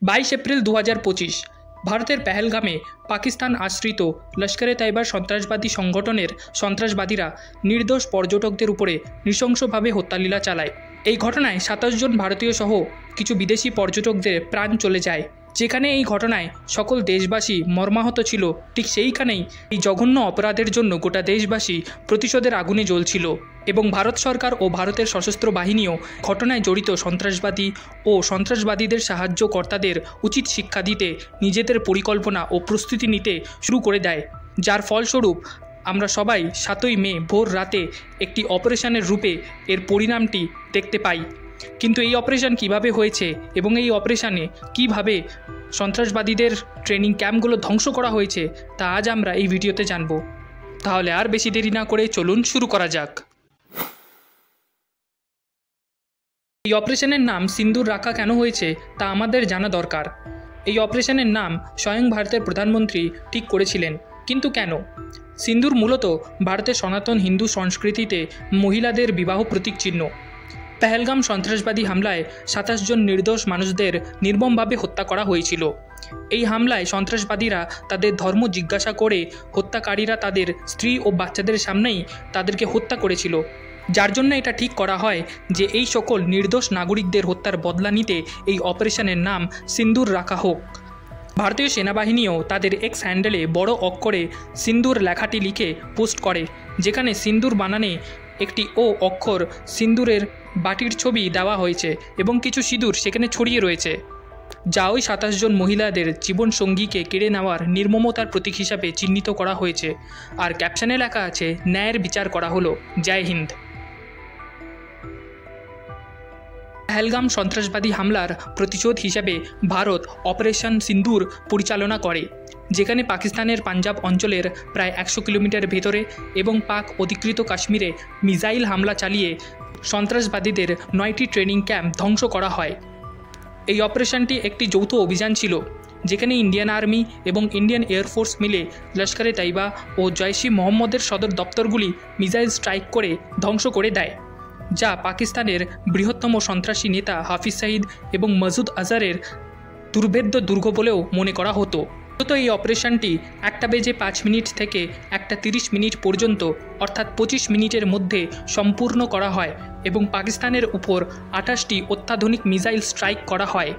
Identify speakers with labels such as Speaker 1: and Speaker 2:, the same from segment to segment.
Speaker 1: 22 April 2025 ভারতের পেহেলগামে পাকিস্তান আশ্রিত লস্করে তৈয়বার সন্ত্রাসবাদী সংগঠনের সন্ত্রাসবাদীরা নির্দোষ পর্যটকদের উপরে নৃশংসভাবে হত্যালীলা চালায়। এই ঘটনায় 27 জন ভারতীয় সহ কিছু বিদেশি পর্যটকদের প্রাণ চলে যায়। যেখানে এই ঘটনায় সকল দেশবাসী মর্মাহত ছিল, ঠিক সেইখানেই এই জঘন্য অপরাধের জন্য গোটা দেশবাসী প্রতিশোধের আগুনে জ্বলছিল এবং ভারত সরকার ও ভারতের সশস্ত্র বাহিনীও ঘটনায় জড়িত সন্ত্রাসবাদী ও সন্ত্রাসবাদীদের সাহায্যকর্তাদের উচিত শিক্ষা দিতে নিজেদের পরিকল্পনা ও প্রস্তুতি নিতে শুরু করে দেয়, যার ফলস্বরূপ আমরা সবাই 7ই মে ভোর রাতে একটি অপারেশনের রূপে এর পরিণামটি দেখতে পাই। কিন্তু এই অপারেশন কিভাবে হয়েছে এবং এই অপারেশনে কিভাবে সন্ত্রাসবাদীদের ট্রেনিং ক্যাম্পগুলো ধ্বংস করা হয়েছে তা আজ আমরা এই ভিডিওতে জানব। তাহলে আর বেশি দেরি না করে চলুন শুরু করা যাক। এই অপারেশনের নাম সিন্দুর রাখা কেন হয়েছে তা আমাদের জানা দরকার। এই অপারেশনের নাম স্বয়ং ভারতের প্রধানমন্ত্রী ঠিক করেছিলেন, কিন্তু কেন? সিন্দুর মূলত ভারতের সনাতন হিন্দু সংস্কৃতিতে মহিলাদের বিবাহ প্রতীক চিহ্ন। পেহেলগাম সন্ত্রাসবাদী হামলায় 27 জন নির্দোষ মানুষদের নির্মমভাবে হত্যা করা হয়েছিল। এই হামলায় সন্ত্রাসবাদীরা তাদের ধর্ম জিজ্ঞাসা করে হত্যাকারীরা তাদের স্ত্রী ও বাচ্চাদের সামনেই তাদেরকে হত্যা করেছিল, যার জন্য এটা ঠিক করা হয় যে এই সকল নির্দোষ নাগরিকদের হত্যার বদলা নিতে এই অপারেশনের নাম সিন্দুর রাখা হোক। ভারতীয় সেনাবাহিনীও তাদের এক্স হ্যান্ডেলে বড় অক্ষরে সিন্দুর লেখাটি লিখে পোস্ট করে, যেখানে সিন্দুর বানানে একটি ও অক্ষর সিন্দুরের বাটির ছবি দেওয়া হয়েছে এবং কিছু সিঁদুর সেখানে ছড়িয়ে রয়েছে, যা ওই 27 জন মহিলাদের জীবনসঙ্গীকে কেড়ে নেওয়ার নির্মমতার প্রতীক হিসাবে চিহ্নিত করা হয়েছে। আর ক্যাপশনে লেখা আছে, ন্যায়ের বিচার করা হলো, জয় হিন্দ। পেহেলগাম সন্ত্রাসবাদী হামলার প্রতিশোধ হিসাবে ভারত অপারেশন সিন্দুর পরিচালনা করে, যেখানে পাকিস্তানের পাঞ্জাব অঞ্চলের প্রায় 100 কিলোমিটার ভেতরে এবং পাক অধিকৃত কাশ্মীরে মিসাইল হামলা চালিয়ে সন্ত্রাসবাদীদের 9টি ট্রেনিং ক্যাম্প ধ্বংস করা হয়। এই অপারেশনটি একটি যৌথ অভিযান ছিল, যেখানে ইন্ডিয়ান আর্মি এবং ইন্ডিয়ান এয়ারফোর্স মিলে লস্করে তৈয়বা ও জৈশ-ই মোহাম্মদের সদর দপ্তরগুলি মিসাইল স্ট্রাইক করে ধ্বংস করে দেয়, যা পাকিস্তানের বৃহত্তম সন্ত্রাসী নেতা হাফিজ সাঈদ এবং মাসুদ আজহারের দুর্ভেদ্য দুর্গ বলেও মনে করা হতো। মূলত এই অপারেশনটি 1:05 থেকে 1:30 পর্যন্ত অর্থাৎ 25 মিনিটের মধ্যে সম্পূর্ণ করা হয় এবং পাকিস্তানের উপর 28টি অত্যাধুনিক মিসাইল স্ট্রাইক করা হয়।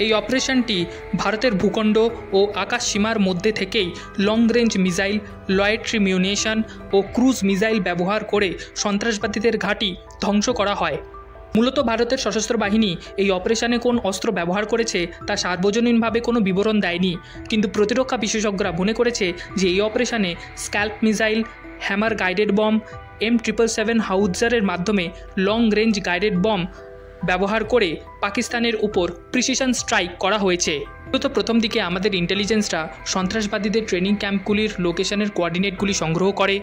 Speaker 1: এই অপারেশনটি ভারতের ভূখণ্ড ও আকাশ সীমার মধ্যে থেকেই লং রেঞ্জ মিসাইল, লয়েট্রি মিউনিশন ও ক্রুজ মিসাইল ব্যবহার করে সন্ত্রাসবাদীদের ঘাঁটি ধ্বংস করা হয়। মূলত ভারতের সশস্ত্র বাহিনী এই অপারেশনে কোন অস্ত্র ব্যবহার করেছে তা সার্বজনীনভাবে কোনো বিবরণ দেয়নি, কিন্তু প্রতিরক্ষা বিশেষজ্ঞরা মনে করেছে যে এই অপারেশনে SCALP missile, hammer guided bomb, M777 হাউৎজারের মাধ্যমে লং রেঞ্জ গাইডেড বম ব্যবহার করে পাকিস্তানের উপর প্রিসিশন স্ট্রাইক করা হয়েছে। মূলত প্রথম দিকে আমাদের ইন্টেলিজেন্সরা সন্ত্রাসবাদীদের ট্রেনিং ক্যাম্পগুলির লোকেশনের কোঅর্ডিনেটগুলি সংগ্রহ করে,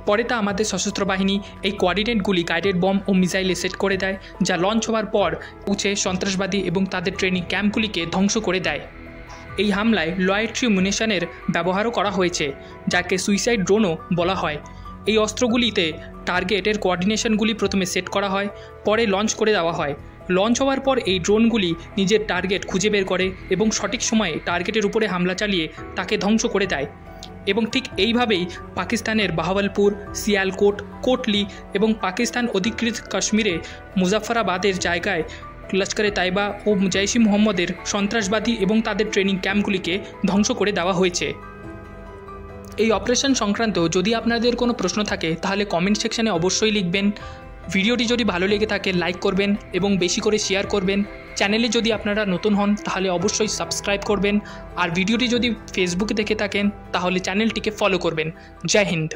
Speaker 1: পরে তা আমাদের সশস্ত্র বাহিনী এই কোঅর্ডিনেটগুলি গাইডেড বম ও মিসাইলে সেট করে দেয়, যা লঞ্চ হওয়ার পর পৌঁছে সন্ত্রাসবাদী এবং তাদের ট্রেনিং ক্যাম্পগুলিকে ধ্বংস করে দেয়। এই হামলায় লয়েট্রি মিউনিশনের ব্যবহারও করা হয়েছে, যাকে সুইসাইড ড্রোনও বলা হয়। এই অস্ত্রগুলিতে টার্গেটের কোঅর্ডিনেশনগুলি প্রথমে সেট করা হয়, পরে লঞ্চ করে দেওয়া হয়। লঞ্চ হওয়ার পর এই ড্রোনগুলি নিজের টার্গেট খুঁজে বের করে এবং সঠিক সময়ে টার্গেটের উপরে হামলা চালিয়ে তাকে ধ্বংস করে দেয়। এবং ঠিক এইভাবেই পাকিস্তানের বাহাওয়ালপুর, সিয়ালকোট, কোটলি এবং পাকিস্তান অধিকৃত কাশ্মীরে মুজাফফরাবাদের জায়গায় লস্করে তৈয়বা ও জৈশ-ই মোহাম্মদের সন্ত্রাসবাদী এবং তাদের ট্রেনিং ক্যাম্পগুলিকে ধ্বংস করে দেওয়া হয়েছে। এই অপারেশন সংক্রান্ত যদি আপনাদের কোনো প্রশ্ন থাকে তাহলে কমেন্ট সেকশানে অবশ্যই লিখবেন। ভিডিওটি যদি ভালো লেগে থাকে লাইক করবেন এবং বেশি করে শেয়ার করবেন। চ্যানেলে যদি আপনারা নতুন হন তাহলে অবশ্যই সাবস্ক্রাইব করবেন, আর ভিডিওটি যদি ফেসবুকে দেখে থাকেন তাহলে চ্যানেলটিকে ফলো করবেন। জয় হিন্দ।